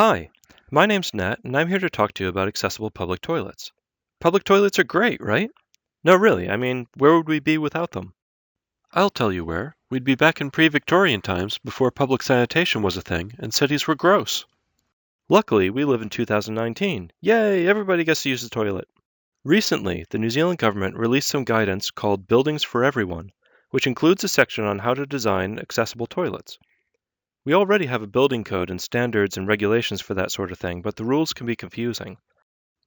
Hi, my name's Nat, and I'm here to talk to you about accessible public toilets. Public toilets are great, right? No, really, I mean, where would we be without them? I'll tell you where. We'd be back in pre-Victorian times before public sanitation was a thing and cities were gross. Luckily, we live in 2019. Yay, everybody gets to use the toilet. Recently, the New Zealand government released some guidance called Buildings for Everyone, which includes a section on how to design accessible toilets. We already have a building code and standards and regulations for that sort of thing, but the rules can be confusing.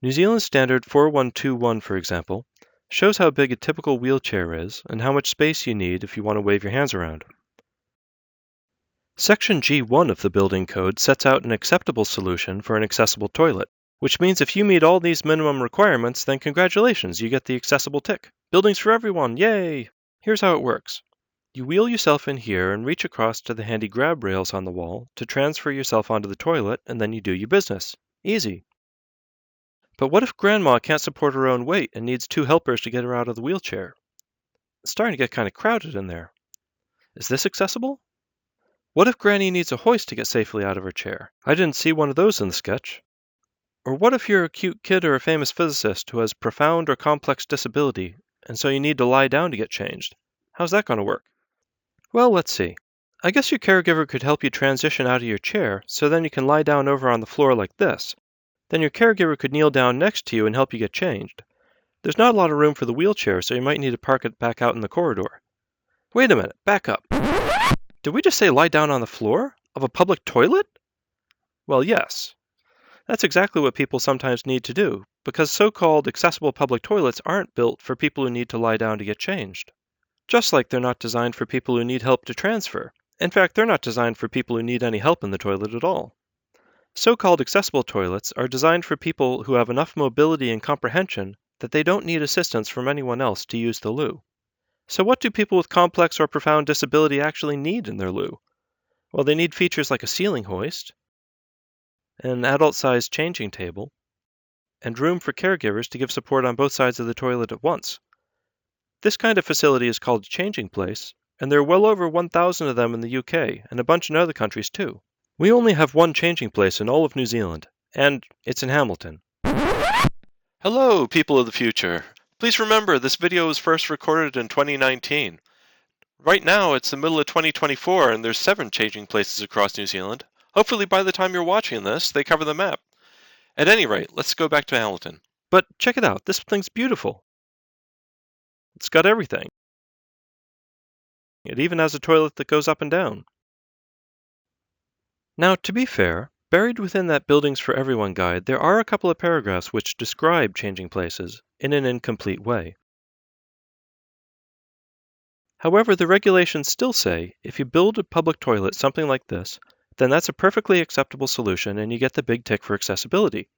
New Zealand Standard 4121, for example, shows how big a typical wheelchair is and how much space you need if you want to wave your hands around. Section G1 of the building code sets out an acceptable solution for an accessible toilet, which means if you meet all these minimum requirements, then congratulations, you get the accessible tick. Buildings for everyone, yay! Here's how it works. You wheel yourself in here and reach across to the handy grab rails on the wall to transfer yourself onto the toilet, and then you do your business. Easy. But what if Grandma can't support her own weight and needs two helpers to get her out of the wheelchair? It's starting to get kind of crowded in there. Is this accessible? What if Granny needs a hoist to get safely out of her chair? I didn't see one of those in the sketch. Or what if you're a cute kid or a famous physicist who has profound or complex disability, and so you need to lie down to get changed? How's that going to work? Well, let's see. I guess your caregiver could help you transition out of your chair, so then you can lie down over on the floor like this. Then your caregiver could kneel down next to you and help you get changed. There's not a lot of room for the wheelchair, so you might need to park it back out in the corridor. Wait a minute, back up. Did we just say lie down on the floor? Of a public toilet? Well, yes. That's exactly what people sometimes need to do, because so-called accessible public toilets aren't built for people who need to lie down to get changed. Just like they're not designed for people who need help to transfer. In fact, they're not designed for people who need any help in the toilet at all. So-called accessible toilets are designed for people who have enough mobility and comprehension that they don't need assistance from anyone else to use the loo. So what do people with complex or profound disability actually need in their loo? Well, they need features like a ceiling hoist, an adult-sized changing table, and room for caregivers to give support on both sides of the toilet at once. This kind of facility is called a changing place, and there are well over 1,000 of them in the UK and a bunch in other countries too. We only have one changing place in all of New Zealand, and it's in Hamilton. Hello, people of the future. Please remember this video was first recorded in 2019. Right now it's the middle of 2024 and there's 7 changing places across New Zealand. Hopefully by the time you're watching this, they cover the map. At any rate, let's go back to Hamilton. But check it out, this thing's beautiful. It's got everything. It even has a toilet that goes up and down. Now, to be fair, buried within that Buildings for Everyone guide, there are a couple of paragraphs which describe changing places in an incomplete way. However, the regulations still say if you build a public toilet something like this, then that's a perfectly acceptable solution and you get the big tick for accessibility.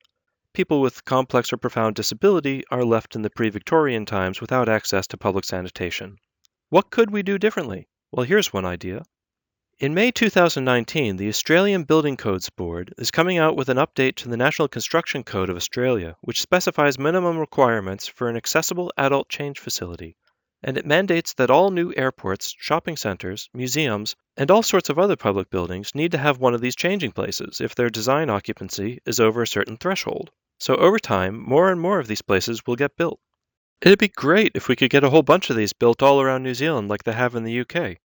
People with complex or profound disability are left in the pre-Victorian times without access to public sanitation. What could we do differently? Well, here's one idea. In May 2019, the Australian Building Codes Board is coming out with an update to the National Construction Code of Australia, which specifies minimum requirements for an accessible adult change facility. And it mandates that all new airports, shopping centers, museums, and all sorts of other public buildings need to have one of these changing places if their design occupancy is over a certain threshold. So over time, more and more of these places will get built. It'd be great if we could get a whole bunch of these built all around New Zealand like they have in the UK.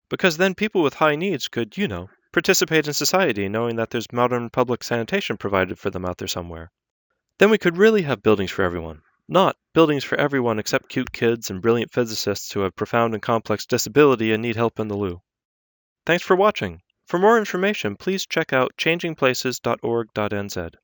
Because then people with high needs could, participate in society knowing that there's modern public sanitation provided for them out there somewhere. Then we could really have buildings for everyone. Not buildings for everyone except cute kids and brilliant physicists who have profound and complex disability and need help in the loo. Thanks for watching. For more information, please check out changingplaces.org.nz.